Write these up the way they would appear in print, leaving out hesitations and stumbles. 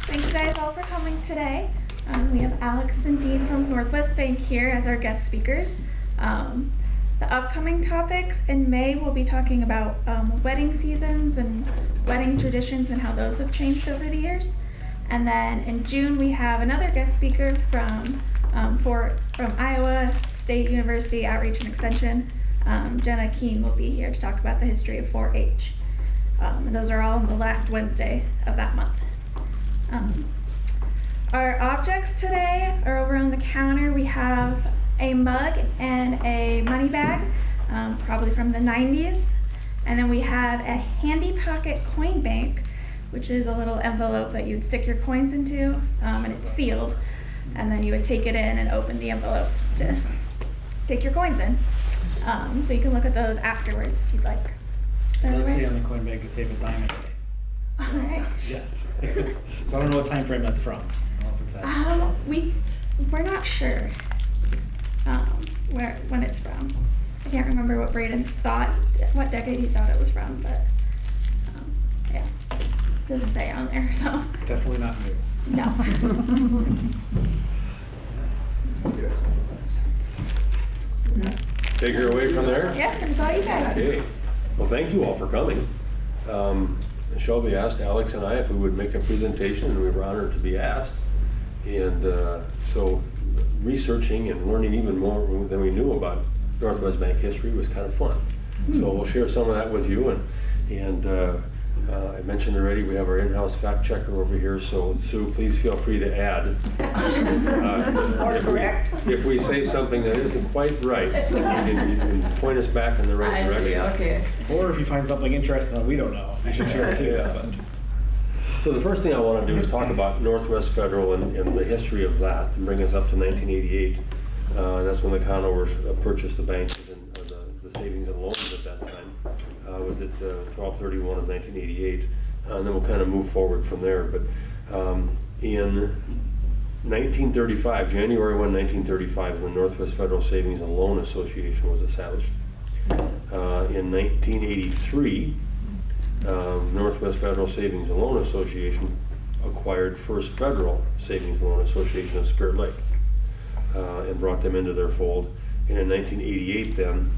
Thank you guys all for coming today. We have Alex and Dean from Northwest Bank here as our guest speakers. The upcoming topics in May, we'll be talking about wedding seasons and wedding traditions and how those have changed over the years. And then in June, we have another guest speaker from Iowa State University Outreach and Extension. Jenna Keene will be here to talk about the history of 4-H. And those are all on the last Wednesday of that month. Our objects today are over on the counter. We have a mug and a money bag, probably from the 90s. And then we have a handy pocket coin bank, which is a little envelope that you'd stick your coins into, and it's sealed. And then you would take it in and open the envelope to take your coins in. So you can look at those afterwards if you'd like. It does say on the coin bank to save a dime a day. So, All right. yes. So I don't know what time frame that's from. I don't know if it's that. We're not sure when it's from. I can't remember what Braden thought, what decade he thought it was from, but yeah, it doesn't say on there, so. It's definitely not new. No. Take her away from there? Yeah, it's all you guys. Okay. Well, thank you all for coming. Shelby asked Alex and I if we would make a presentation, and we were honored to be asked. And so researching and learning even more than we knew about Northwest Bank history was kind of fun. So we'll share some of that with you. And I mentioned already we have our in-house fact checker over here, so Sue, please feel free to add. If we say something that isn't quite right, you can point us back in the right direction. Okay. Or if you find something interesting that we don't know, you should share it too. Yeah. So the first thing I want to do is talk about Northwest Federal and the history of that, and bring us up to 1988. That's when the Conovers purchased the bank and the savings and loans at that time. Was it 12/31 of 1988, and then we'll kind of move forward from there. But in 1935, January 1, 1935, the Northwest Federal Savings and Loan Association was established. In 1983, Northwest Federal Savings and Loan Association acquired First Federal Savings and Loan Association of Spirit Lake and brought them into their fold. And in 1988 then,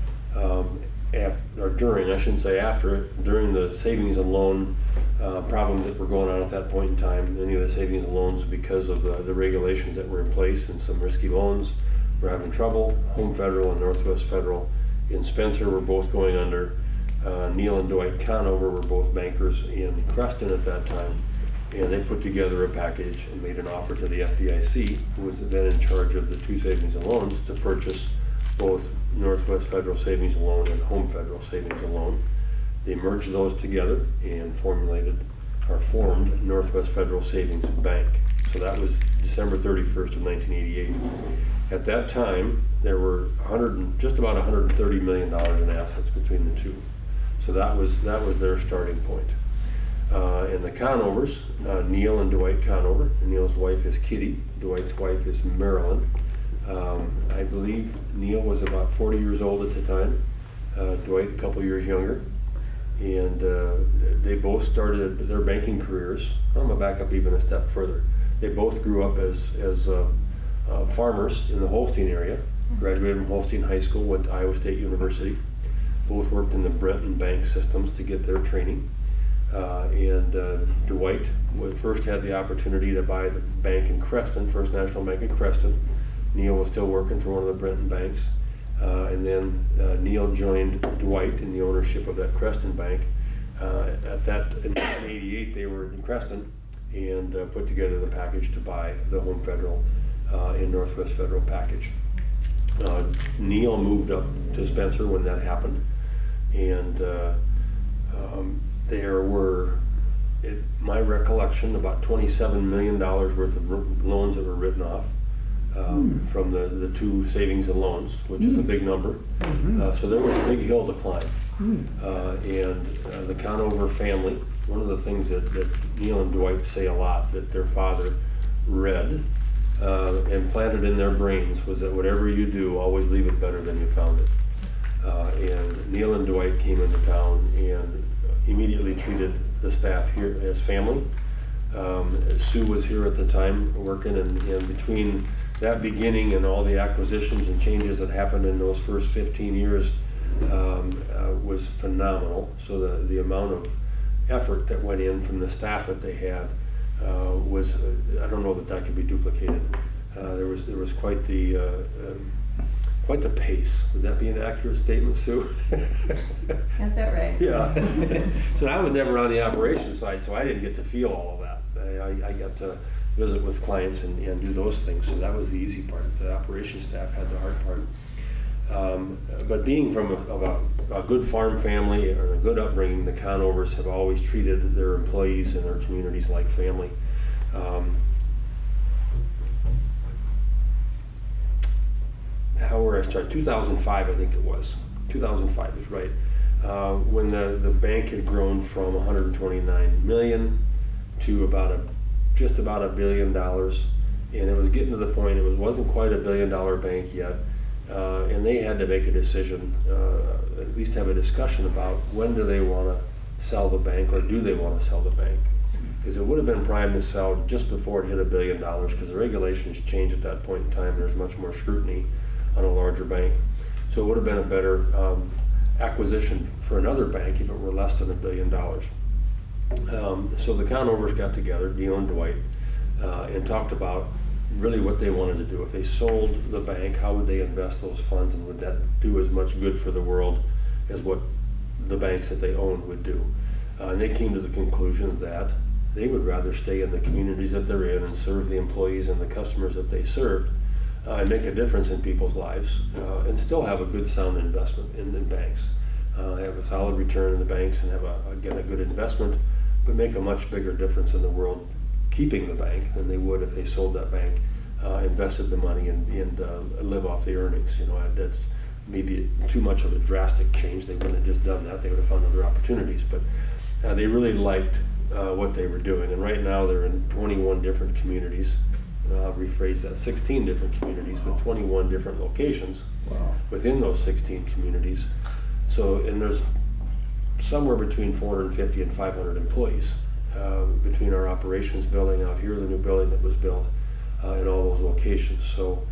during the savings and loan problems that were going on at that point in time, many of the savings and loans, because of the regulations that were in place and some risky loans, were having trouble. Home Federal and Northwest Federal in Spencer were both going under. Neil and Dwight Conover were both bankers in Creston at that time, and they put together a package and made an offer to the FDIC, who was then in charge of the two savings and loans, to purchase both Northwest Federal Savings and Loan and Home Federal Savings and Loan. They merged those together and formed Northwest Federal Savings Bank. So that was December 31st of 1988. At that time, there were just about $130 million in assets between the two. So that was their starting point. And the Conovers, Neil and Dwight Conover, and Neil's wife is Kitty, Dwight's wife is Marilyn. I believe Neil was about 40 years old at the time, Dwight a couple years younger, and they both started their banking careers. I'm going to back up even a step further. They both grew up as farmers in the Holstein area, graduated from Holstein High School, went to Iowa State University. Both worked in the Brenton bank systems to get their training. Dwight first had the opportunity to buy the bank in Creston, First National Bank in Creston. Neil was still working for one of the Brenton banks. And then Neil joined Dwight in the ownership of that Creston bank. In 1988, they were in Creston and put together the package to buy the Home Federal and Northwest Federal package. Neil moved up to Spencer when that happened, and there were, in my recollection, about $27 million worth of loans that were written off from the two savings and loans, which is a big number. So there was a big hill to climb. And the Conover family, one of the things that Neil and Dwight say a lot, that their father read and planted in their brains, was that whatever you do, always leave it better than you found it. And Neil and Dwight came into town and immediately treated the staff here as family. Sue was here at the time working, and between that beginning and all the acquisitions and changes that happened in those first 15 years was phenomenal. So the amount of effort that went in from the staff that they had was, I don't know that could be duplicated. There was quite the pace. Would that be an accurate statement, Sue? Got that right. Yeah. So I was never on the operations side, so I didn't get to feel all of that. I got to visit with clients and do those things, so that was the easy part. The operations staff had the hard part. But being from a good farm family or a good upbringing, the Conovers have always treated their employees and their communities like family. How were I start? 2005, I think it was. 2005 is right. When the bank had grown from 129 million to just about $1 billion, and it was getting to the point it wasn't quite $1 billion bank yet, and they had to make a decision, at least have a discussion about when do they want to sell the bank, or do they want to sell the bank? Because it would have been primed to sell just before it hit $1 billion, because the regulations changed at that point in time. There's much more scrutiny on a larger bank, so it would have been a better acquisition for another bank if it were less than $1 billion. So the Conovers got together, Dino and Dwight, and talked about really what they wanted to do. If they sold the bank, how would they invest those funds, and would that do as much good for the world as what the banks that they owned would do? And they came to the conclusion that they would rather stay in the communities that they're in and serve the employees and the customers that they served, and make a difference in people's lives, and still have a good sound investment in banks. Have a solid return in the banks and have again a good investment, but make a much bigger difference in the world keeping the bank than they would if they sold that bank, invested the money, and live off the earnings. That's maybe too much of a drastic change. They wouldn't have just done that. They would have found other opportunities. But they really liked what they were doing. And right now they're in 21 different communities. I'll rephrase that, 16 different communities with 21 different locations within those 16 communities. So, and there's somewhere between 450 and 500 employees between our operations building out here, the new building that was built, in all those locations. So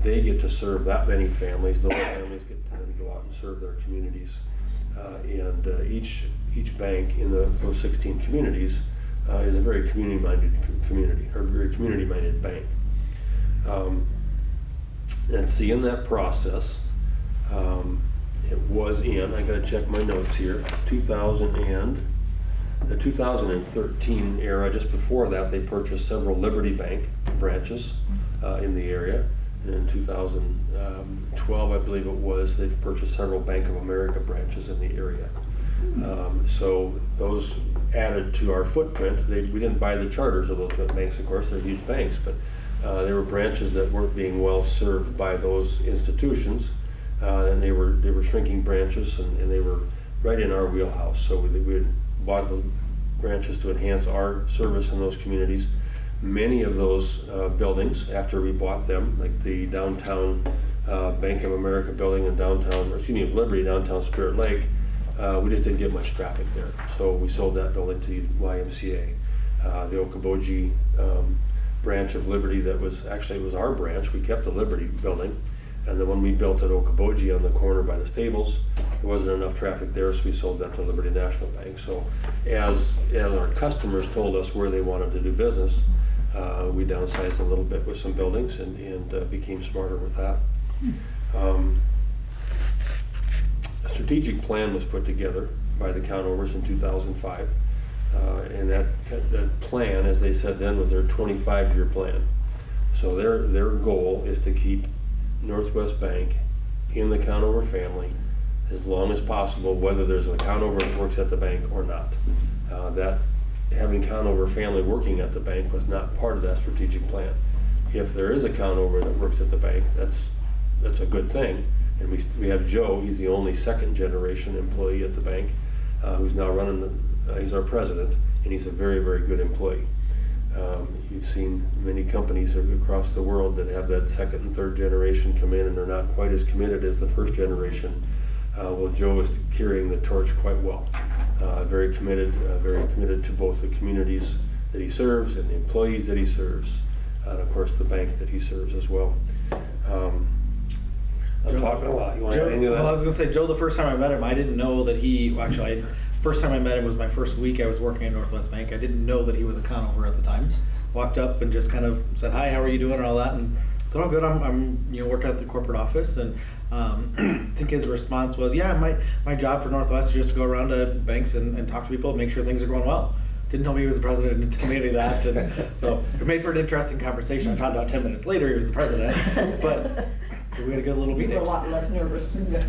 they get to serve that many families. Those families get to then go out and serve their communities. And each bank in those 16 communities is a very community-minded community, or very community-minded bank. And see, in that process, it was in, I gotta check my notes here, the 2013 era. Just before that, they purchased several Liberty Bank branches in the area. And in 2012, I believe it was, they've purchased several Bank of America branches in the area. So those added to our footprint. We didn't buy the charters of those banks, of course, they're huge banks, but they were branches that weren't being well served by those institutions, and they were shrinking branches, and they were right in our wheelhouse. So we had bought the branches to enhance our service in those communities. Many of those buildings, after we bought them, like the downtown Bank of America building in of Liberty, downtown Spirit Lake, we just didn't get much traffic there. So we sold that building to YMCA. The Okoboji branch of Liberty, that was our branch. We kept the Liberty building. And then when we built at Okoboji on the corner by the stables, there wasn't enough traffic there, so we sold that to Liberty National Bank. So as our customers told us where they wanted to do business, we downsized a little bit with some buildings and became smarter with that. A strategic plan was put together by the Conovers in 2005, and that plan, as they said then, was their 25-year plan. So their goal is to keep Northwest Bank in the Conover family as long as possible, whether there's a Conover that works at the bank or not. That having Conover family working at the bank was not part of that strategic plan. If there is a Conover that works at the bank, that's a good thing. And we have Joe. He's the only second-generation employee at the bank, who's now running he's our president, and he's a very, very good employee. You've seen many companies across the world that have that second and third generation come in and they're not quite as committed as the first generation. Well, Joe is carrying the torch quite well. Very committed to both the communities that he serves and the employees that he serves, and of course the bank that he serves as well. I'm talking a lot. You want to add anything to that? Well, I was going to say, Joe, the first time I met him, I didn't know that he, well, actually, first time I met him was my first week I was working at Northwest Bank. I didn't know that he was a Conover at the time. Walked up and just kind of said, hi, how are you doing, and all that. And so, oh, good, I'm working at the corporate office. And I think his response was, yeah, my job for Northwest is just to go around to banks and talk to people and make sure things are going well. Didn't tell me he was the president, didn't tell me any of that. And so it made for an interesting conversation. I found out 10 minutes later he was the president. But we had a good little You meeting. were a lot less nervous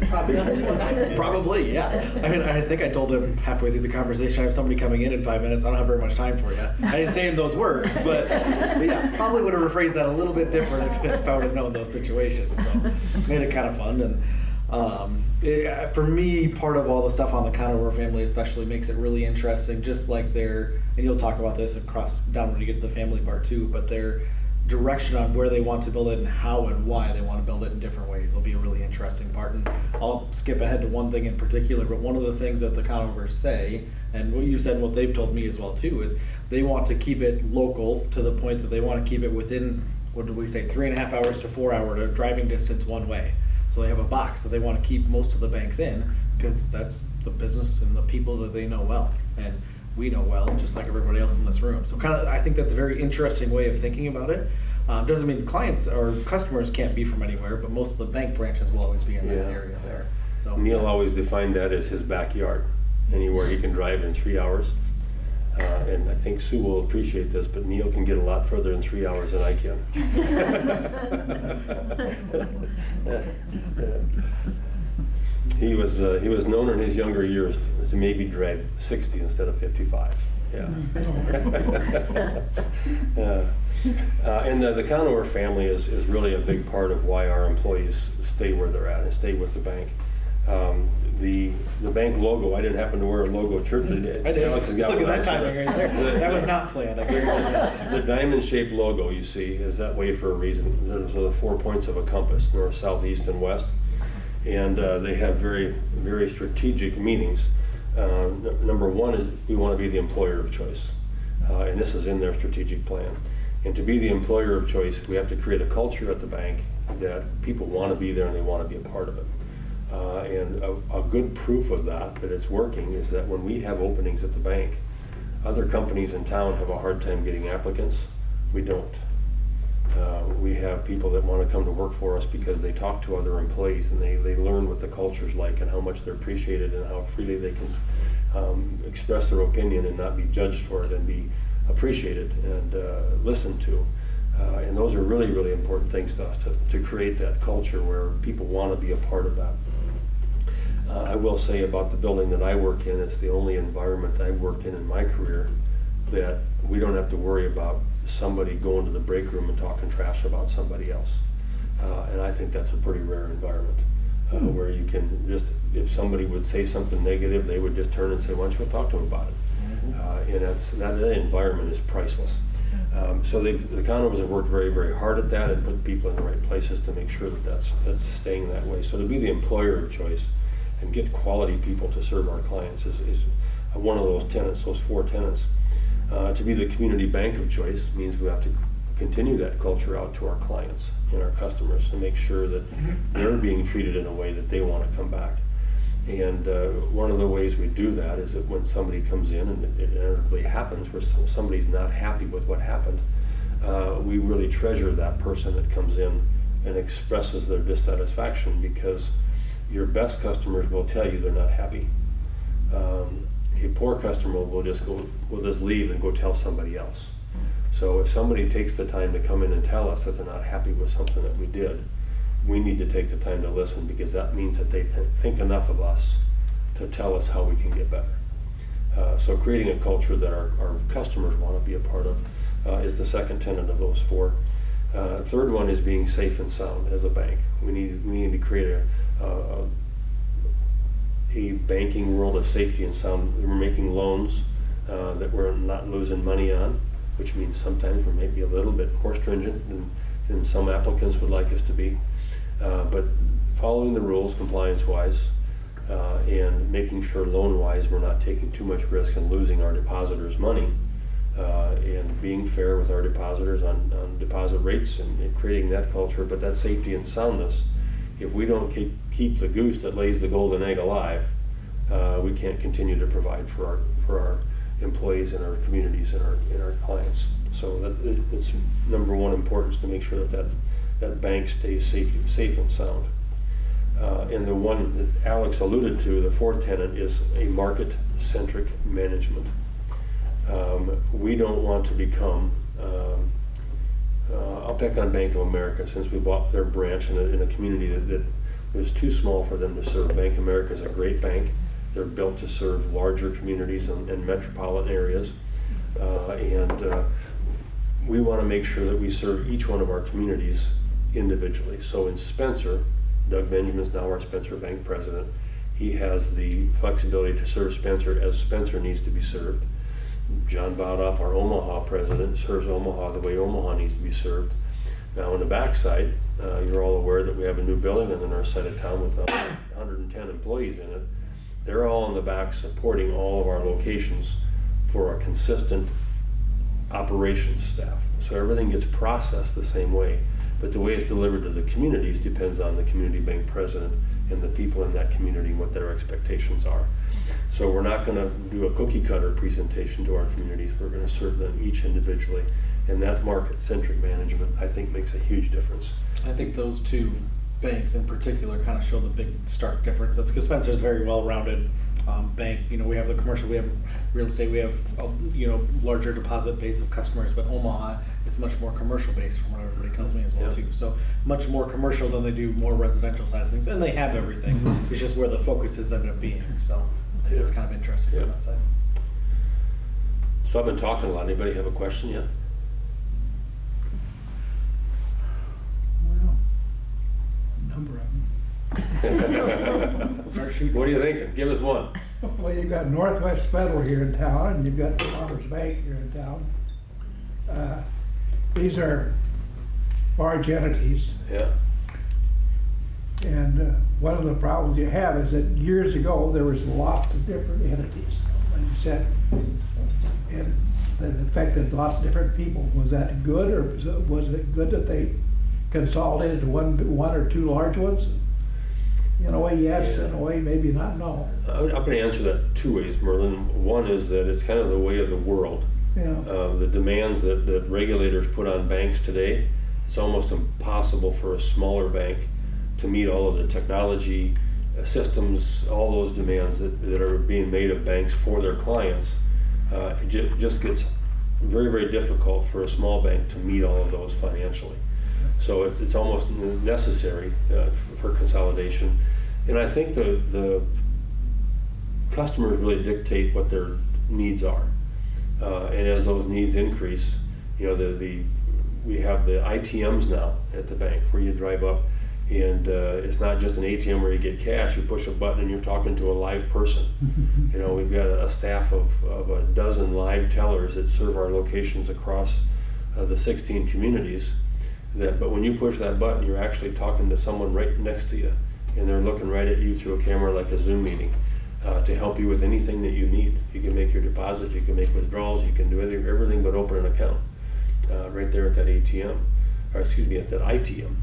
probably. Probably, yeah. I mean, I think I told him halfway through the conversation, I have somebody coming in 5 minutes. I don't have very much time for you. I didn't say in those words, but yeah, probably would have rephrased that a little bit different if I would have known those situations. So made it kind of fun. And for me, part of all the stuff on the Conover family especially makes it really interesting, just like and you'll talk about this down when you get to the family part too, but their direction on where they want to build it and how and why they want to build it in different ways will be a really interesting part. And I'll skip ahead to one thing in particular, but one of the things that the Conovers say, and what you said and what they've told me as well too, is they want to keep it local to the point that they want to keep it within, what did we say, 3.5 hours to 4 hour driving distance one way. So they have a box that they want to keep most of the banks in because that's the business and the people that they know well. And we know well, just like everybody else in this room. So I think that's a very interesting way of thinking about it. Doesn't mean clients or customers can't be from anywhere, but most of the bank branches will always be in that area there. So Neil always defined that as his backyard, anywhere he can drive in 3 hours. And I think Sue will appreciate this, but Neil can get a lot further in 3 hours than I can. He was known in his younger years to maybe drive 60 instead of 55. Yeah. And the Conover family is really a big part of why our employees stay where they're at and stay with the bank. The bank logo, I didn't happen to wear a logo at church today. I did. Alex has got Look at one that on. timing right there. That was not planned, I guarantee that. The diamond-shaped logo you see is that way for a reason. Those are the 4 points of a compass, north, south, east, and west. And they have very, very strategic meanings. Number one is we want to be the employer of choice. And this is in their strategic plan. And to be the employer of choice, we have to create a culture at the bank that people want to be there and they want to be a part of it. And a good proof of that it's working, is that when we have openings at the bank, other companies in town have a hard time getting applicants. We don't. We have people that want to come to work for us because they talk to other employees and they learn what the culture's like and how much they're appreciated and how freely they can express their opinion and not be judged for it and be appreciated and listened to. And those are really, really important things to us, to create that culture where people want to be a part of that. I will say about the building that I work in, it's the only environment I've worked in my career that we don't have to worry about somebody going to the break room and talking trash about somebody else. And I think that's a pretty rare environment where you can just, if somebody would say something negative, they would just turn and say, why don't you go talk to them about it? And that environment is priceless. So the Conovers have worked very, very hard at that and put people in the right places to make sure that that's staying that way. So to be the employer of choice and get quality people to serve our clients is one of those tenets, those 4 tenets. To be the community bank of choice means we have to continue that culture out to our clients and our customers to make sure that they're being treated in a way that they want to come back. And one of the ways we do that is that when somebody comes in, and it inevitably happens where somebody's not happy with what happened, we really treasure that person that comes in and expresses their dissatisfaction, because your best customers will tell you they're not happy. A poor customer will just leave and go tell somebody else. So if somebody takes the time to come in and tell us that they're not happy with something that we did, we need to take the time to listen, because that means that they think enough of us to tell us how we can get better. So creating a culture that our customers want to be a part of is the second tenet of those 4. Third one is being safe and sound as a bank. We need to create a banking world of safety and sound. We're making loans that we're not losing money on, which means sometimes we may be a little bit more stringent than some applicants would like us to be. But following the rules compliance-wise and making sure loan-wise we're not taking too much risk and losing our depositors' money and being fair with our depositors on deposit rates and creating that culture, but that safety and soundness. If we don't keep the goose that lays the golden egg alive, we can't continue to provide for our employees and our communities and our clients. So it's number one importance to make sure that bank stays safe and sound. And the one that Alex alluded to, the fourth tenet, is a market-centric management. We don't want to become, I'll pick on Bank of America, since we bought their branch in a community that was too small for them to serve. Bank of America is a great bank. They're built to serve larger communities and metropolitan areas. We want to make sure that we serve each one of our communities individually. So in Spencer, Doug Benjamin is now our Spencer Bank president. He has the flexibility to serve Spencer as Spencer needs to be served. John Baudoff, our Omaha president, serves Omaha the way Omaha needs to be served. Now on the backside, you're all aware that we have a new building on the north side of town with 110 employees in it. They're all in the back supporting all of our locations for a consistent operations staff. So everything gets processed the same way, but the way it's delivered to the communities depends on the community bank president and the people in that community and what their expectations are. So we're not going to do a cookie cutter presentation to our communities. We're going to serve them each individually, and that market-centric management, I think, makes a huge difference. I think those two banks in particular kind of show the big stark differences, because Spencer's a very well-rounded bank. You know, we have the commercial, we have real estate, we have larger deposit base of customers, but Omaha is much more commercial based from what everybody tells me as well too. So much more commercial than they do more residential side of things, and they have everything. It's just where the focus has ended up being. So I think it's kind of interesting on that side. So I've been talking a lot. Anybody have a question yet? Well, a number of them. Start shooting. What are you thinking? Give us one. Well, you've got Northwest Federal here in town, and you've got Farmers Bank here in town. These are large entities, Yeah. and one of the problems you have is that years ago, there was lots of different entities, like you said, and that affected lots of different people. Was that good, or was it good that they consolidated to one or two large ones? In a way, yes. In a way, maybe not. No. I'm going to answer that two ways, Merlin. One is that it's kind of the way of the world. Yeah. The demands that regulators put on banks today, it's almost impossible for a smaller bank to meet all of the technology systems, all those demands that are being made of banks for their clients. It just gets very, very difficult for a small bank to meet all of those financially. So it's almost necessary for consolidation. And I think the customers really dictate what their needs are. And as those needs increase, we have the ITMs now at the bank where you drive up and it's not just an ATM where you get cash, you push a button and you're talking to a live person. We've got a staff of a dozen live tellers that serve our locations across the 16 communities. But when you push that button, you're actually talking to someone right next to you, and they're looking right at you through a camera like a Zoom meeting to help you with anything that you need. You can make your deposits, you can make withdrawals, you can do everything but open an account right there at that ATM, or excuse me, at that ITM.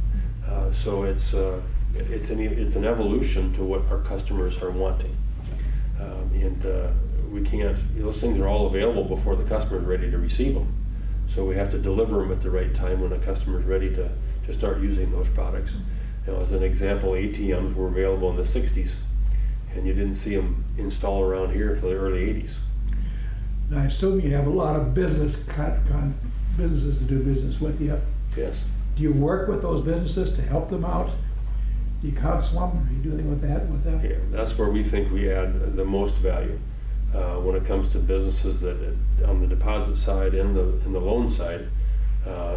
So it's an evolution to what our customers are wanting, and we can't. Those things are all available before the customer is ready to receive them. So we have to deliver them at the right time when a customer is ready to start using those products. As an example, ATMs were available in the 60s, and you didn't see them installed around here until the early 80s. And I assume you have a lot of businesses to do business with you. Yes. Do you work with those businesses to help them out? Do you counsel them? Do you do anything with them? Yeah, that's where we think we add the most value. When it comes to businesses that on the deposit side and the loan side,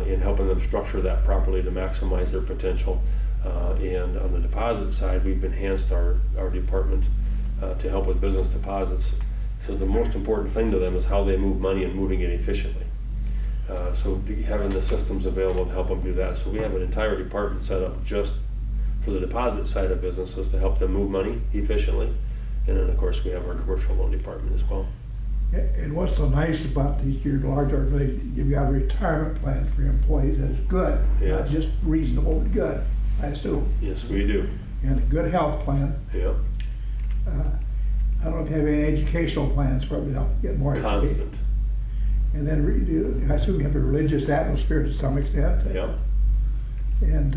in helping them structure that properly to maximize their potential. And on the deposit side, we've enhanced our department to help with business deposits. So the most important thing to them is how they move money and moving it efficiently. So having the systems available to help them do that. So we have an entire department set up just for the deposit side of businesses to help them move money efficiently. And then, of course, we have our commercial loan department as well. And what's so nice about these your large organizations, you've got a retirement plan for your employees that's good, not Yes. just reasonable, but good, I assume. Yes, we do. And a good health plan. Yeah, I don't know if you have any educational plans, probably help get more education. constant. And then I assume you have a religious atmosphere to some extent. Yeah, And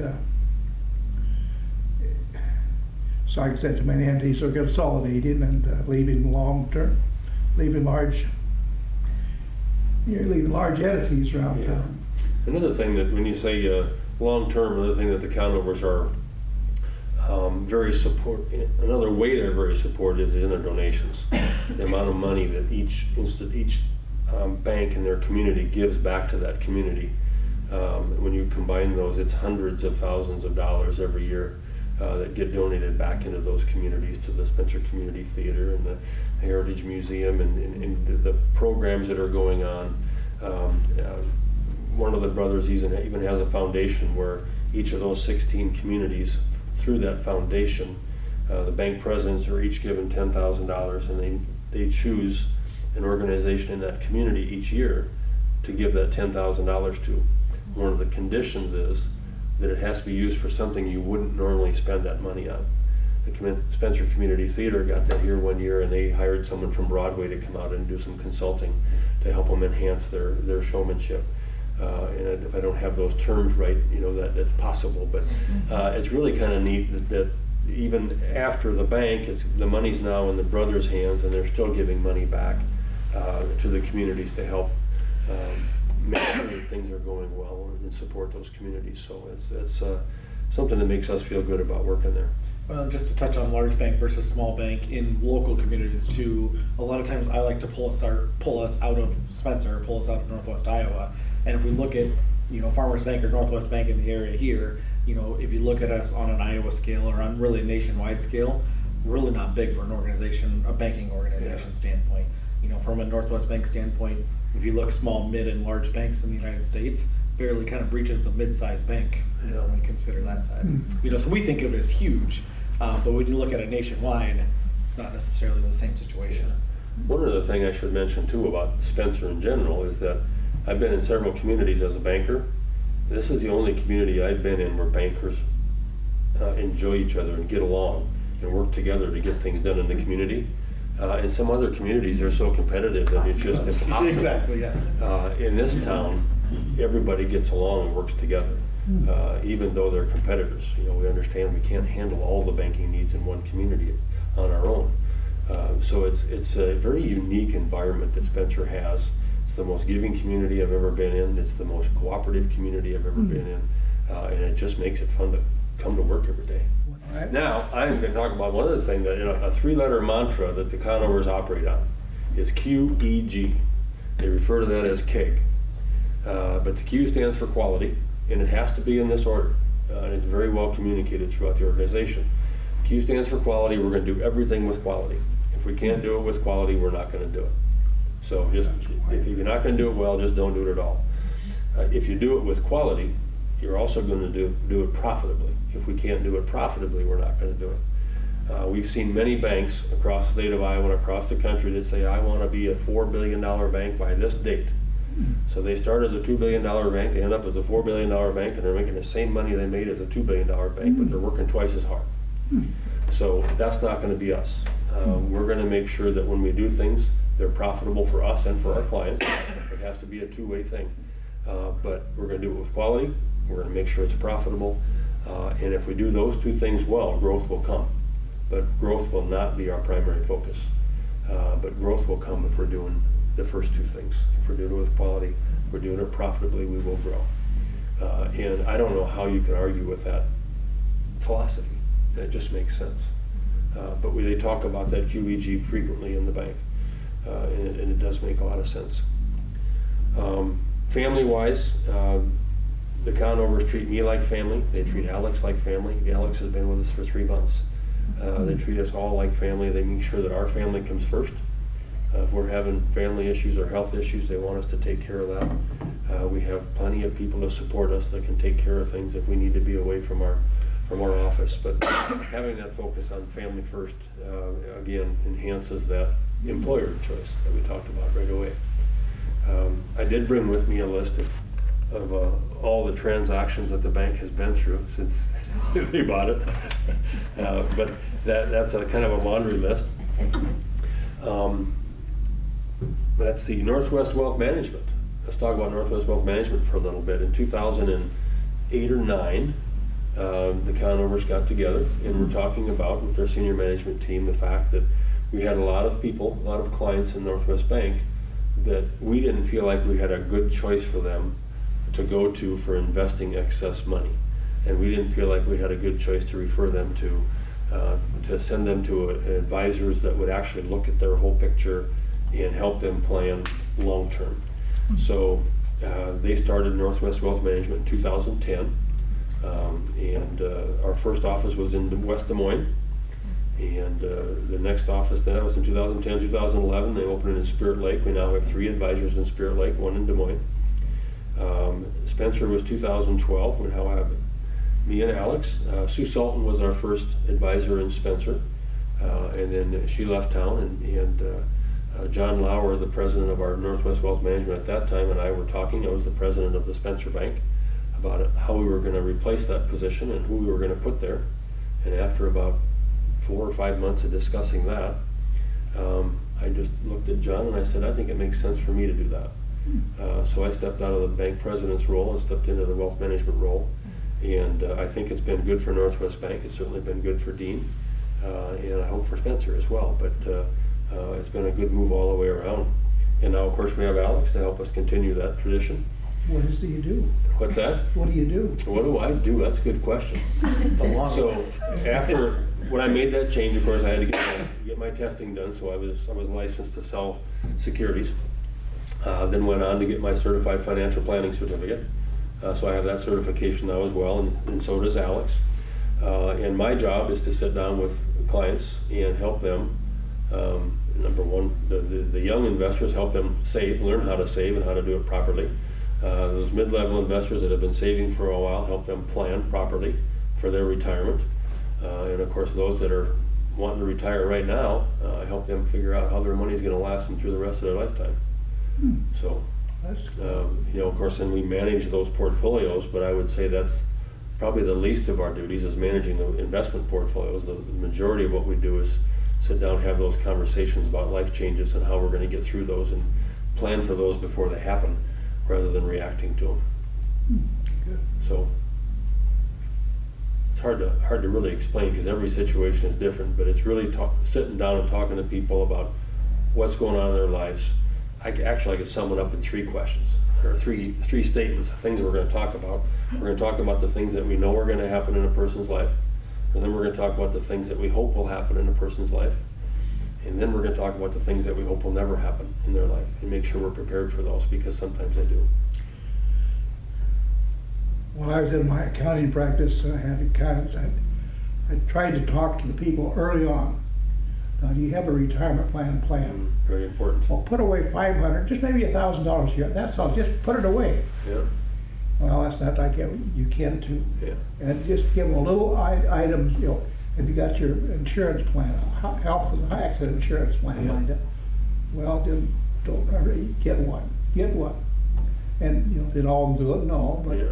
so like I said, too many entities are consolidating and leaving large entities around Yeah. town. another thing that when you say long-term, another thing that the Conovers are another way they're very supportive is in their donations. The amount of money that each bank in their community gives back to that community. When you combine those, it's hundreds of thousands of dollars every year that get donated back into those communities, to the Spencer Community Theater and the Heritage Museum and the programs that are going on. One of the brothers even has a foundation where each of those 16 communities, through that foundation, the bank presidents are each given $10,000, and they choose an organization in that community each year to give that $10,000 to. One of the conditions is that it has to be used for something you wouldn't normally spend that money on. The Spencer Community Theater got that here one year, and they hired someone from Broadway to come out and do some consulting to help them enhance their showmanship. And if I don't have those terms right, that's possible. But it's really kind of neat that even after the bank, the money's now in the brothers' hands, and they're still giving money back to the communities to help make sure that things are going well and support those communities. So it's something that makes us feel good about working there. Well, just to touch on large bank versus small bank in local communities too, a lot of times I like to pull us out of Spencer, pull us out of Northwest Iowa. And if we look at, Farmers Bank or Northwest Bank in the area here, if you look at us on an Iowa scale or on really a nationwide scale, we're really not big for an organization, a banking organization standpoint. From a Northwest Bank standpoint, if you look small, mid, and large banks in the United States, barely kind of breaches the mid-sized bank, when you consider that side. So we think of it as huge, but when you look at it nationwide, it's not necessarily the same situation. One other thing I should mention too about Spencer in general is that I've been in several communities as a banker. This is the only community I've been in where bankers enjoy each other and get along and work together to get things done in the community. In some other communities, they're so competitive that it's just impossible. Exactly, yeah. In this town, everybody gets along and works together, even though they're competitors. We understand we can't handle all the banking needs in one community on our own. So it's a very unique environment that Spencer has. It's the most giving community I've ever been in. It's the most cooperative community I've ever been in. And it just makes it fun to come to work every day. Right. Now, I'm going to talk about one other thing that a three-letter mantra that the Conovers operate on is QEG. They refer to that as KEG. But the Q stands for quality, and it has to be in this order. And it's very well communicated throughout the organization. Q stands for quality. We're going to do everything with quality. If we can't do it with quality, we're not going to do it. So if you're not going to do it well, just don't do it at all. If you do it with quality, you're also going to do it profitably. If we can't do it profitably, we're not going to do it. We've seen many banks across the state of Iowa and across the country that say, I want to be a $4 billion bank by this date. So they start as a $2 billion bank, they end up as a $4 billion bank, and they're making the same money they made as a $2 billion bank, but they're working twice as hard. So that's not going to be us. We're going to make sure that when we do things, they're profitable for us and for our clients. It has to be a two-way thing. But we're going to do it with quality. We're going to make sure it's profitable. And if we do those two things well, growth will come. But growth will not be our primary focus. But growth will come if we're doing the first two things. If we're doing it with quality, if we're doing it profitably, we will grow. And I don't know how you can argue with that philosophy. It just makes sense. But they talk about that QEG frequently in the bank. And it does make a lot of sense. Family-wise, the Conovers treat me like family. They treat Alex like family. Alex has been with us for 3 months. They treat us all like family. They make sure that our family comes first. If we're having family issues or health issues, they want us to take care of that. We have plenty of people to support us that can take care of things if we need to be away from our from our office. But having that focus on family first, again, enhances that employer choice that we talked about right away. I did bring with me a list of all the transactions that the bank has been through since they bought it. But that's a kind of a laundry list. That's the Northwest Wealth Management. Let's talk about Northwest Wealth Management for a little bit. In 2008 or 9, the Conovers got together and were talking about, with their senior management team, the fact that we had a lot of people, a lot of clients in Northwest Bank that we didn't feel like we had a good choice for them to go to for investing excess money. And we didn't feel like we had a good choice to refer them to send them to advisors that would actually look at their whole picture and help them plan long term. So they started Northwest Wealth Management in 2010, and our first office was in West Des Moines, and the next office that was in 2010, 2011. They opened it in Spirit Lake. We now have 3 advisors in Spirit Lake, 1 in Des Moines. Spencer was 2012. We now have me and Alex. Sue Sultan was our first advisor in Spencer, and then she left town, and John Lauer, the president of our Northwest Wealth Management at that time, and I were talking. I was the president of the Spencer Bank, about how we were going to replace that position and who we were going to put there. And after about 4 or 5 months of discussing that, I just looked at John and I said, I think it makes sense for me to do that. So I stepped out of the bank president's role and stepped into the wealth management role. And I think it's been good for Northwest Bank. It's certainly been good for Dean, and I hope for Spencer as well. But it's been a good move all the way around. And now, of course, we have Alex to help us continue that tradition. What do you do? What's that? What do you do? What do I do? That's a good question. It's a long So list. after, when I made that change, of course, I had to get my testing done, so I was licensed to sell securities. Then went on to get my certified financial planning certificate. So I have that certification now as well, and so does Alex. And my job is to sit down with clients and help them. Number one, the young investors, help them save, learn how to save and how to do it properly. Those mid-level investors that have been saving for a while, help them plan properly for their retirement. And of course, those that are wanting to retire right now, I help them figure out how their money is going to last them through the rest of their lifetime. So, you know, of course, then we manage those portfolios, but I would say that's probably the least of our duties is managing the investment portfolios. The majority of what we do is sit down, have those conversations about life changes and how we're going to get through those and plan for those before they happen, rather than reacting to them. Good. So it's hard to really explain because every situation is different, but it's really sitting down and talking to people about what's going on in their lives. I could sum it up in 3 questions, or three statements of things we're going to talk about. We're going to talk about the things that we know are going to happen in a person's life, and then we're going to talk about the things that we hope will happen in a person's life, and then we're going to talk about the things that we hope will never happen in their life, and make sure we're prepared for those, because sometimes they do. When I was in my accounting practice, I had accountants. I tried to talk to the people early on. Now, do you have a retirement plan? Very important. Well, put away $500, just maybe $1,000 a year. That's all. Just put it away. Yeah. Well, that's not like you can too. Yeah. And just give them a little items. You know, have you got your insurance plan, health and accident insurance plan lined up? Well, then don't hurry. Get one. Get one. And you know, did all of them do it? No, but Yeah.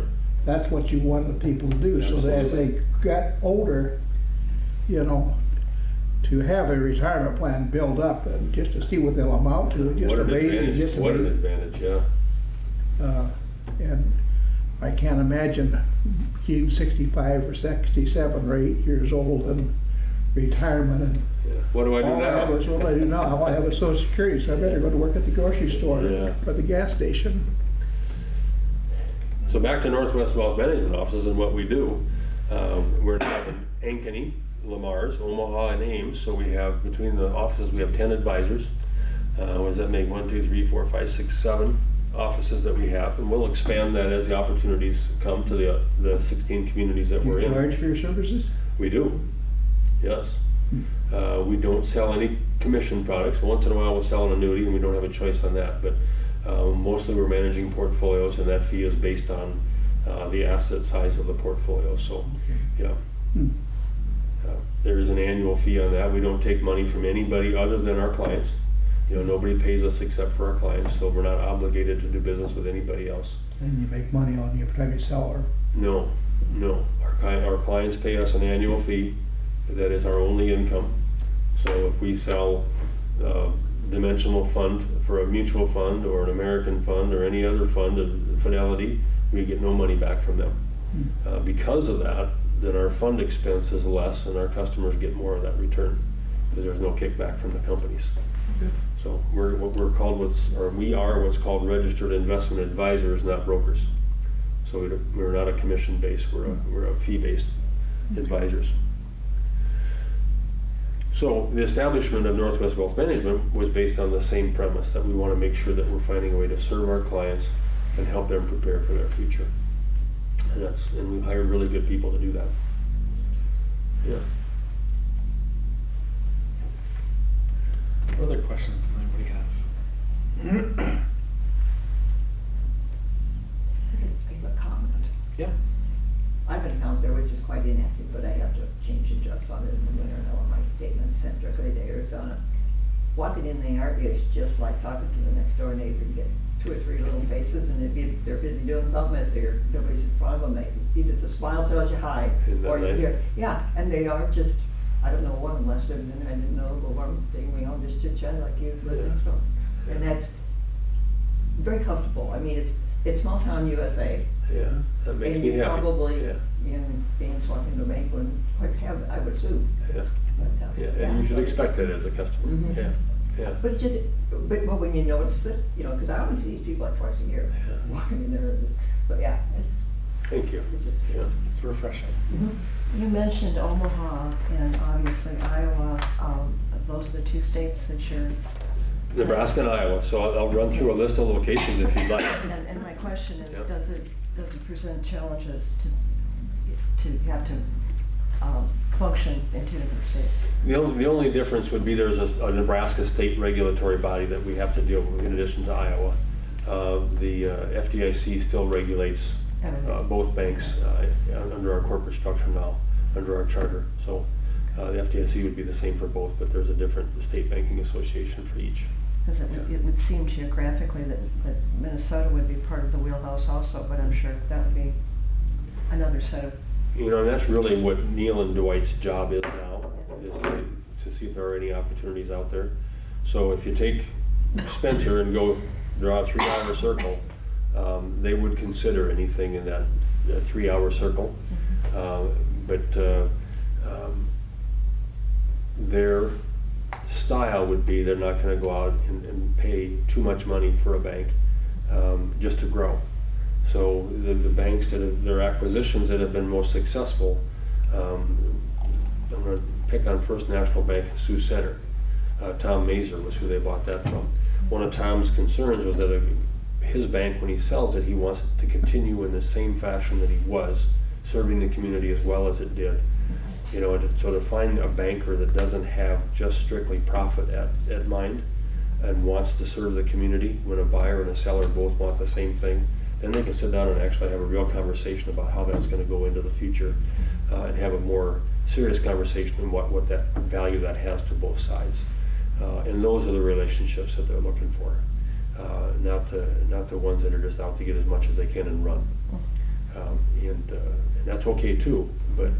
that's what you want the people to do. So that as they got older, you know, to have a retirement plan build up and just to see what they'll amount to, just What to an raise it, advantage, just to what an raise it. advantage, yeah. And I can't imagine being 65 or 67 or 8 years old and retirement and Yeah. What do I do all I have now? is what I do now. All I have is Social Security, so I better go to work at the grocery store Yeah. or the gas station. So back to Northwest Wealth Management offices and what we do. We're now in Ankeny, Lamar's, Omaha, and Ames. So we have, between the offices, we have 10 advisors. What does that make? 1, 2, 3, 4, 5, 6, 7 offices that we have. And we'll expand that as the opportunities come to the 16 communities that Do we're you in. charge for your services? We do, yes. We don't sell any commission products. Once in a while we'll sell an annuity and we don't have a choice on that, but mostly we're managing portfolios and that fee is based on the asset size of the portfolio, so, yeah. There is an annual fee on that. We don't take money from anybody other than our clients. You know, nobody pays us except for our clients, so we're not obligated to do business with anybody else. And you make money on you every time you sell or? No, no. Our clients pay us an annual fee. That is our only income. So if we sell dimensional fund for a mutual fund or an American fund or any other fund of Fidelity, we get no money back from them. Because of that, then our fund expense is less and our customers get more of that return because there's no kickback from the companies. So we are what's called registered investment advisors, not brokers. So we're not a commission based, we're a fee based advisors. So the establishment of Northwest Wealth Management was based on the same premise, that we want to make sure that we're finding a way to serve our clients and help them prepare for their future. And we've hired really good people to do that. Yeah. What other questions does anybody have? I have a comment. Yeah. I have an account there which is quite inactive, but I have to change it just on it in the winter and all of my statements sent directly to Arizona. Walking in there is just like talking to the next door neighbor. You get 2 or 3 little faces, and if they're busy doing something, if nobody's in front of them, they either the smile tells you hi, Isn't that or you nice? hear, yeah, and they are just, I don't know one unless they're in there, I didn't know, but one thing, we all just chit chat like you live next door. And that's very comfortable. I mean, it's small town USA. Yeah, that makes And me you happy. probably, Yeah, in being walking into a bank wouldn't quite have, I would assume. yeah, But, yeah, and you should so- expect that as a customer. Mhm. Yeah, yeah. But just, but when you notice it, you know, because I only see these people like twice a year Yeah. walking in there. But yeah, Thank you. it's just. Yeah. It's refreshing. You mentioned Omaha and obviously Iowa. Those are the 2 states that you're. Nebraska and Iowa, so I'll run through a list of locations if you'd like. And my question is, Yeah. does it present challenges to have to function in 2 different states? The only difference would be there's a Nebraska state regulatory body that we have to deal with in addition to Iowa. The FDIC still regulates both banks under our corporate structure now, under our charter. So the FDIC would be the same for both, but there's a different state banking association for each. Because it would seem geographically that Minnesota would be part of the wheelhouse also, but I'm sure that would be another set of. You know, and that's really what Neil and Dwight's job is now, is to see if there are any opportunities out there. So if you take Spencer and go draw a 3-hour circle, they would consider anything in that 3-hour circle. But their style would be they're not going to go out and pay too much money for a bank just to grow. So the banks their acquisitions that have been most successful, I'm going to pick on First National Bank in Sioux Center. Tom Mazer was who they bought that from. One of Tom's concerns was that his bank, when he sells it, he wants it to continue in the same fashion that he was, serving the community as well as it did. You know, to find a banker that doesn't have just strictly profit at mind and wants to serve the community, when a buyer and a seller both want the same thing, then they can sit down and actually have a real conversation about how that's going to go into the future and have a more serious conversation on what that value that has to both sides. And those are the relationships that they're looking for, not the ones that are just out to get as much as they can and run. And that's okay too, but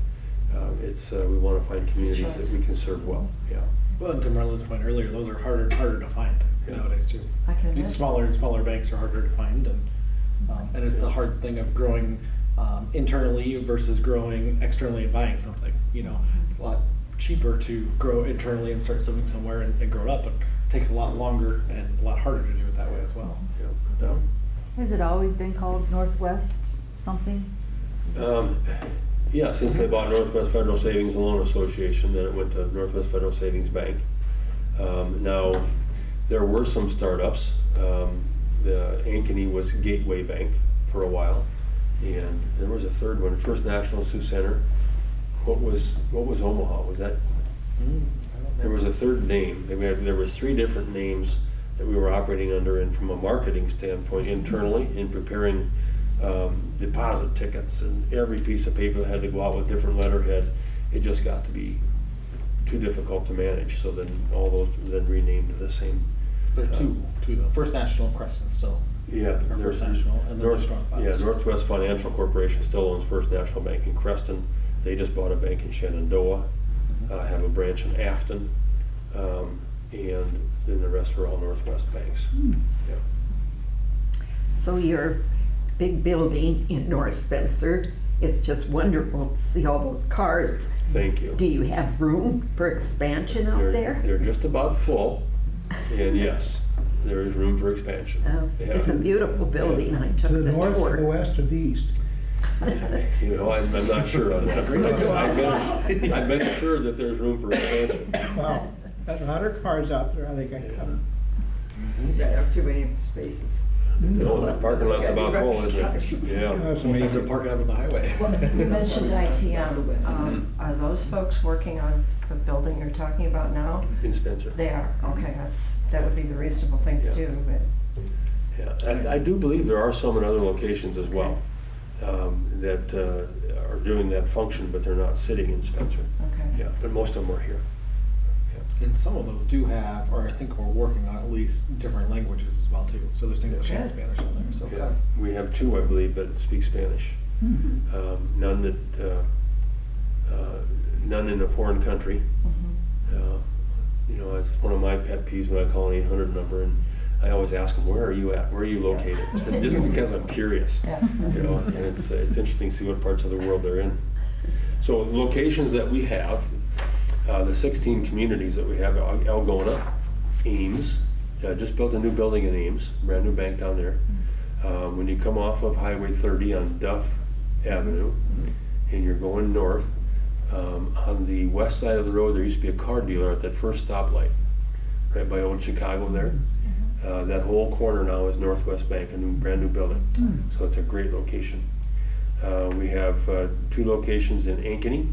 we want to find communities that we can serve well. Yeah. Well, and to Marla's point earlier, those are harder and harder to find Yeah. nowadays too. I can imagine. Smaller and smaller banks are harder to find, and it's the hard thing of growing internally versus growing externally and buying something. You know, a lot cheaper to grow internally and start something somewhere and grow it up, but it takes a lot longer and a lot harder to do it that way as well. Yeah. Has it always been called Northwest something? Yeah, since they bought Northwest Federal Savings and Loan Association, then it went to Northwest Federal Savings Bank. Now, there were some startups. The Ankeny was Gateway Bank for a while, and there was a third one, First National Sioux Center. What was Omaha? Was that? There was a third name. There was 3 different names that we were operating under, and from a marketing standpoint, internally, in preparing deposit tickets, and every piece of paper that had to go out with different letterhead. it just got to be too difficult to manage, so then all those then renamed to the same. There are two though. First National and Creston still. Yeah. Or First National, and then there's Northwest. Yeah, Northwest Financial Corporation still owns First National Bank in Creston. They just bought a bank in Shenandoah, have a branch in Afton, and then the rest are all Northwest banks. Yeah. So your big building in North Spencer, it's just wonderful to see all those cars. Thank you. Do you have room for expansion out there? They're just about full, and yes, there is room for expansion. Oh, Yeah. it's a beautiful building. I took To the the north, or the tour. west, or the east? You know, I'm not sure on that. great question. I've been assured that there's room for expansion. Wow, that's 100 cars out there, I think I counted. You don't have too many spaces. No, the parking lot's about full, isn't it? That's Yeah. Almost like amazing. they're parking out on the highway. You mentioned ITM. Are those folks working on the building you're talking about now? In Spencer. They are, okay, that would be the reasonable thing to Yeah. do, but. Yeah, I do believe there are some in other locations as well, that are doing that function, but they're not sitting in Spencer. Okay. Yeah, but most of them are here. And some of those do have, or I think we're working on at least different languages as well too. So there's English and Good. Spanish on there, so. Yeah, we have two, I believe, that speak Spanish. None in a foreign country. You know, it's one of my pet peeves when I call an 800 number, and I always ask them, where are you at? Where are you located? Just because I'm curious. Yeah. You know, and it's interesting to see what parts of the world they're in. So locations that we have, the 16 communities that we have, Algona, Ames, just built a new building in Ames, brand new bank down there. When you come off of Highway 30 on Duff Avenue, and you're going north, on the west side of the road, there used to be a car dealer at that first stoplight, right by Old Chicago there. That whole corner now is Northwest Bank, a brand new building. So it's a great location. We have 2 locations in Ankeny,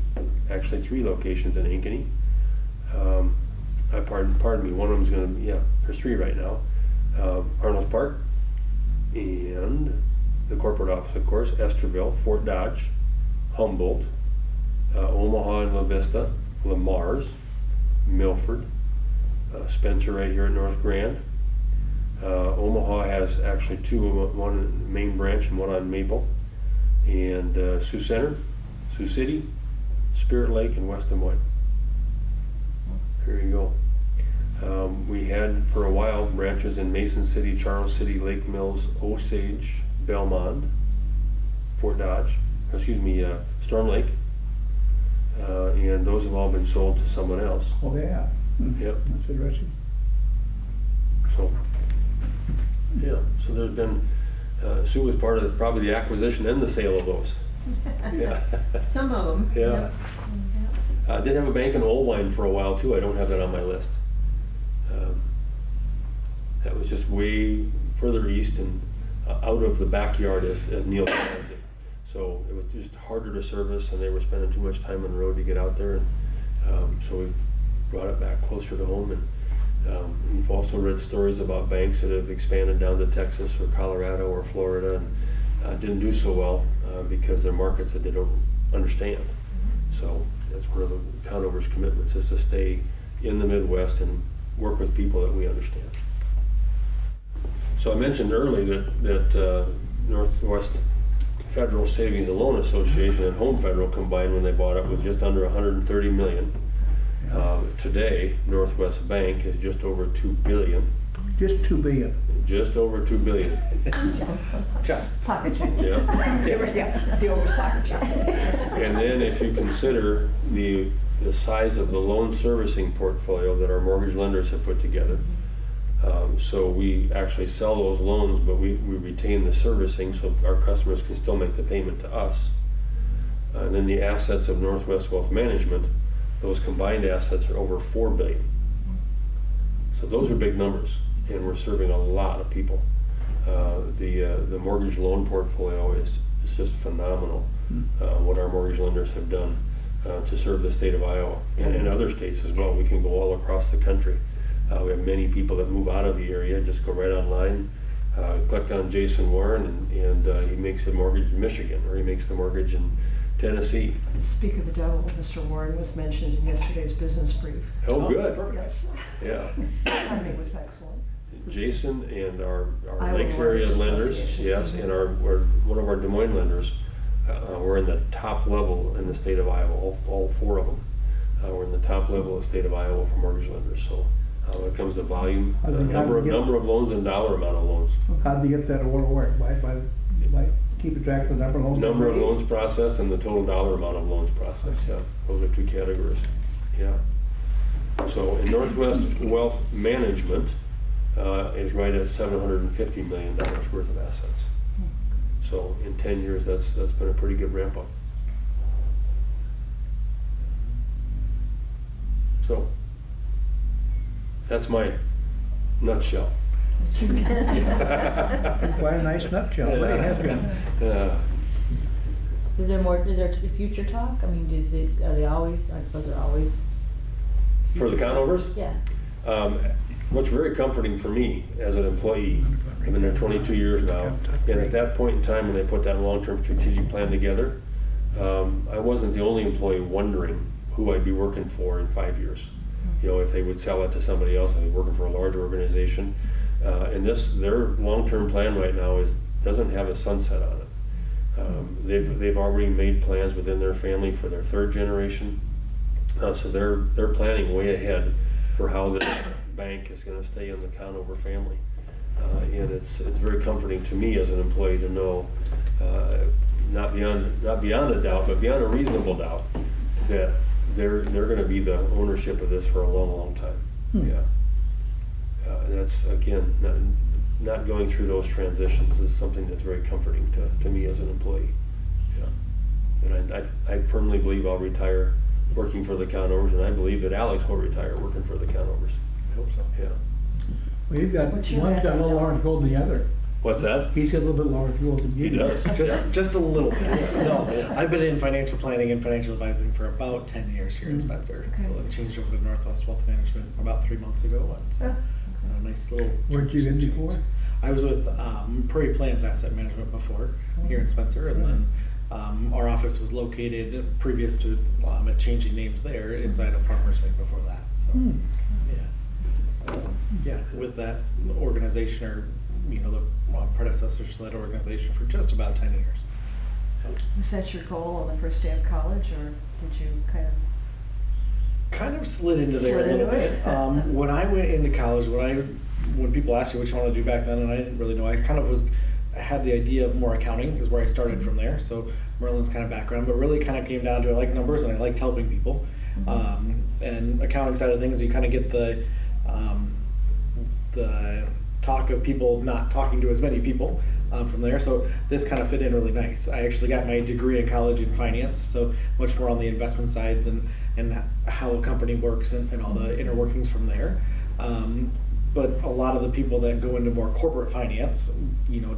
actually 3 locations in Ankeny. Pardon me, one of them's gonna be, there's 3 right now. Arnold's Park, and the corporate office, of course, Esterville, Fort Dodge, Humboldt, Omaha and La Vista, Lamar's, Milford, Spencer right here at North Grand. Omaha has actually 2, one in the main branch and one on Maple. And Sioux Center, Sioux City, Spirit Lake, and West Des Moines. There you go. We had for a while branches in Mason City, Charles City, Lake Mills, Osage, Belmont, Fort Dodge, Storm Lake. And those have all been sold to someone else. Oh, yeah. Yep. That's interesting. So, yeah, so there's been, Sue was part of probably the acquisition and the sale of those. Yeah. Some of them. Yeah. I did have a bank in Oldwine for a while too. I don't have that on my list. That was just way further east and out of the backyard, as Neil describes it. So it was just harder to service, and they were spending too much time on the road to get out there. And so we brought it back closer to home. And we've also read stories about banks that have expanded down to Texas or Colorado or Florida and didn't do so well because they're markets that they don't understand. So that's one of the Conover's commitments, is to stay in the Midwest and work with people that we understand. So I mentioned earlier that Northwest Federal Savings and Loan Association and Home Federal combined, when they bought it, was just under 130 million. Today, Northwest Bank is just over 2 billion. Just 2 billion. Just over 2 billion. Just. Pocket change. Yeah. The over's pocket check. And then if you consider the size of the loan servicing portfolio that our mortgage lenders have put together, so we actually sell those loans, but we retain the servicing so our customers can still make the payment to us. And then the assets of Northwest Wealth Management, those combined assets are over 4 billion. So those are big numbers, and we're serving a lot of people. The mortgage loan portfolio is just phenomenal. What our mortgage lenders have done to serve the state of Iowa and other states as well. We can go all across the country. We have many people that move out of the area, just go right online, click on Jason Warren, and he makes a mortgage in Michigan, or he makes the mortgage in Tennessee. Speak of the devil, Mr. Warren was mentioned in yesterday's business brief. Oh, good. Yes. Yeah. Timing was excellent. Jason and our Iowa Lakes area Mortgage lenders, Association. yes, and one of our Des Moines lenders, we're in the top level in the state of Iowa, all four of them. We're in the top level of the state of Iowa for mortgage lenders, so when it comes to volume, How do you number get- of loans and dollar amount of loans. How'd you get that order work? By keeping track of the number of loans? Number of made? loans processed and the total dollar amount of loans processed, yeah, those are two categories, yeah. So in Northwest Wealth Management is right at $750 million worth of assets. So in 10 years, that's been a pretty good ramp up. So that's my nutshell. Quite a nice nutshell, it has been. Yeah. Is there future talk? I mean, are they always, I suppose they're always? For the Conovers? Yeah. What's very comforting for me as an employee, I've been there 22 years now, and at that point in time when they put that long-term strategic plan together, I wasn't the only employee wondering who I'd be working for in 5 years. You know, if they would sell it to somebody else, I'd be working for a larger organization. And their long-term plan right now doesn't have a sunset on it. They've already made plans within their family for their third generation. So they're planning way ahead for how this bank is going to stay in the Conover family. And it's very comforting to me as an employee to know, not beyond a doubt, but beyond a reasonable doubt, that they're going to be the ownership of this for a long, long time. Yeah. And that's, again, not going through those transitions is something that's very comforting to me as an employee. Yeah. And I firmly believe I'll retire working for the Conovers, and I believe that Alex will retire working for the Conovers. I hope so. Yeah. Well, you've got, What's your one's got a little background? larger goal than the other. What's that? He's got a little bit larger goal than you He do. does. Just a little bit. No, I've been in financial planning and financial advising for about 10 years here in Spencer. Okay. So I changed over to Northwest Wealth Management about 3 months ago. And so a nice little. Weren't you in before? I was with Prairie Plans Asset Management before here in Spencer, and then our office was located previous to it changing names there inside of Farmers Bank before that. So yeah, yeah, with that organization or the predecessors to that organization for just about 10 years. So Was that your goal on the first day of college, or did you kind of slid into there a Slid little into bit. it? When I went into college, when people asked you what you want to do back then, and I didn't really know, I had the idea of more accounting is where I started from there. So Merlin's kind of background, but really kind of came down to I like numbers and I liked helping people. And accounting side of things, you kind of get the talk of people not talking to as many people from there. So this kind of fit in really nice. I actually got my degree in college in finance, so much more on the investment sides and how a company works and all the inner workings from there. But a lot of the people that go into more corporate finance,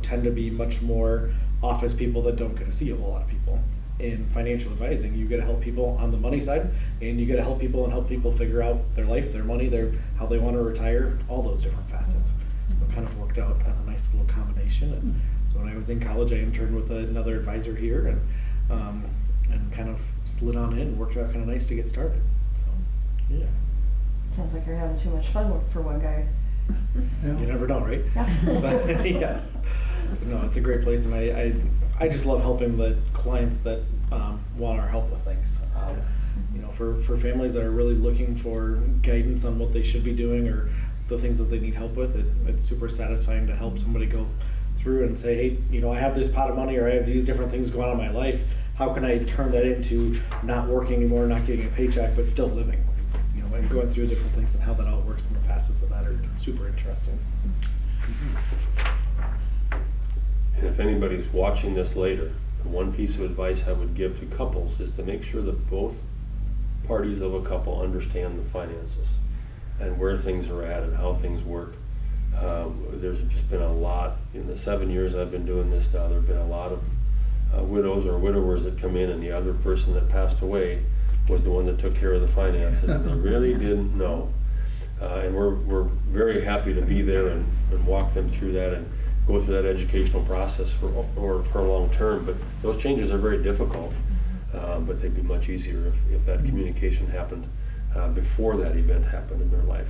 tend to be much more office people that don't get to see a whole lot of people. In financial advising, you get to help people on the money side, and you get to help people figure out their life, their money, how they want to retire, all those different facets. So it kind of worked out as a nice little combination. And so when I was in college, I interned with another advisor here, and kind of slid on in and worked out kind of nice to get started. So yeah, Sounds like you're having too much fun for one guy. Yeah. you never know, right? Yeah. But, yes. No, it's a great place, and I just love helping the clients that want our help with things. For families that are really looking for guidance on what they should be doing or the things that they need help with, it's super satisfying to help somebody go through and say, hey, I have this pot of money or I have these different things going on in my life. How can I turn that into not working anymore, not getting a paycheck, but still living? And going through different things and how that all works and the facets of that are super interesting. And if anybody's watching this later, the one piece of advice I would give to couples is to make sure that both parties of a couple understand the finances and where things are at and how things work. There's just been a lot, in the 7 years I've been doing this now, there have been a lot of widows or widowers that come in, and the other person that passed away was the one that took care of the finances, and they really didn't know. And we're very happy to be there and walk them through that and go through that educational process for long term. But those changes are very difficult. But they'd be much easier if that communication happened before that event happened in their life.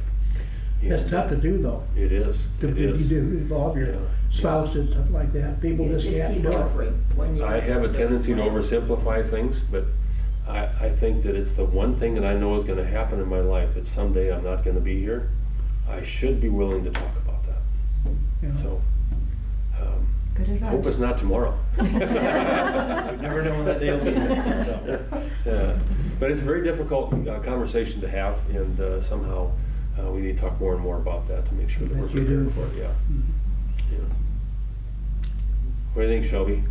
It's And tough to do though. It is, To it you is. do involve your Yeah. spouse and stuff like that. People just can't keep do it. offering when you. I have a tendency to oversimplify things, but I think that it's the one thing that I know is gonna happen in my life, that someday I'm not gonna be here. I should be willing to talk about that. You know. So, Good I hope it's advice. not tomorrow. You never know when that day will be, so. Yeah, but it's a very difficult conversation to have, and somehow we need to talk more and more about that to make sure that we're That you prepared do. for it, yeah. Mhm. Yeah. What do you think, Shelby?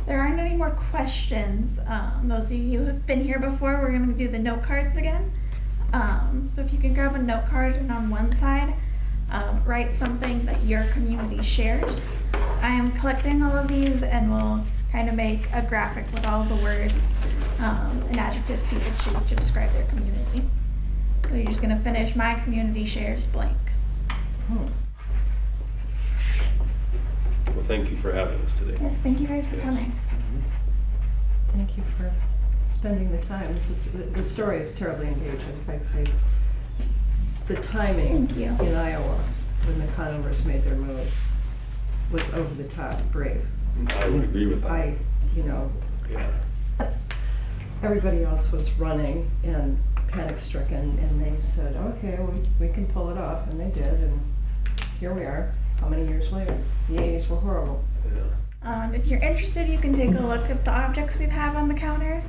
There aren't any more questions. Those of you who have been here before, we're going to do the note cards again. So if you can grab a note card and on one side, write something that your community shares. I am collecting all of these and we'll kind of make a graphic with all the words and adjectives people choose to describe their community. So you're just going to finish my community shares blank. Well, thank you for having us today. Yes, thank you guys for coming. Thank you for spending the time. The story is terribly engaging. The timing Thank you. in Iowa, when the Conovers made their move, was over the top brave. I would agree with that. Yeah, Yeah. everybody else was running and panic stricken, and they said, okay, we can pull it off, and they did, and here we are, how many years later? The 80s were horrible. Yeah. If you're interested, you can take a look at the objects we have on the counter.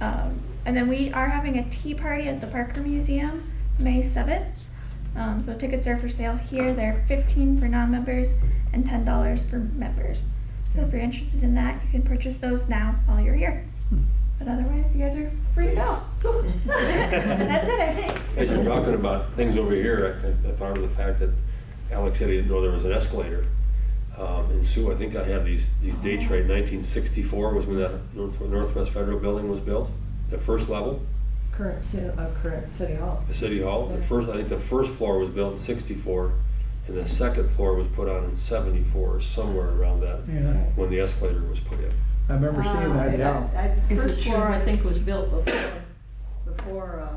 And then we are having a tea party at the Parker Museum, May 7th. So tickets are for sale here. They're $15 for non-members and $10 for members. So if you're interested in that, you can purchase those now while you're here. But otherwise, you guys are free to go. That's it, I think. As you're talking about things over here, I thought of the fact that Alex said he didn't know there was an escalator. And Sue, I think I have these dates right. 1964 was when that Northwest Federal Building was built, the first level, Current City Hall. the City Hall. Yeah. I think the first floor was built in 64, and the second floor was put on in 74, somewhere around that, Yeah, when the escalator was put in. I remember seeing that, yeah. Is it First floor, true? I think, was built before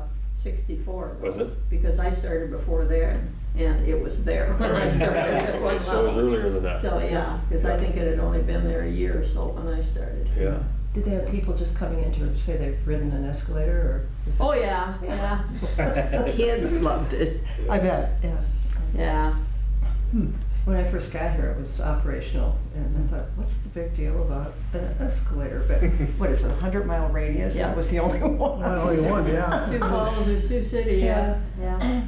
64. Was it? Because I started before there, and it was there when I Alright. started. It wasn't So it was level. earlier than that. So, yeah, because I think it had only been there a year or so when I started. Yeah. Did they have people just coming in to say they've ridden an escalator, or? is it- Oh, yeah, yeah, Kids loved it. I bet, yeah. yeah. When I first got here, it was operational, and I thought, what's the big deal about an escalator? But what is it, 100-mile radius? Yeah. That was the only one. Only one, yeah. Sioux Falls or Sioux City, yeah, yeah.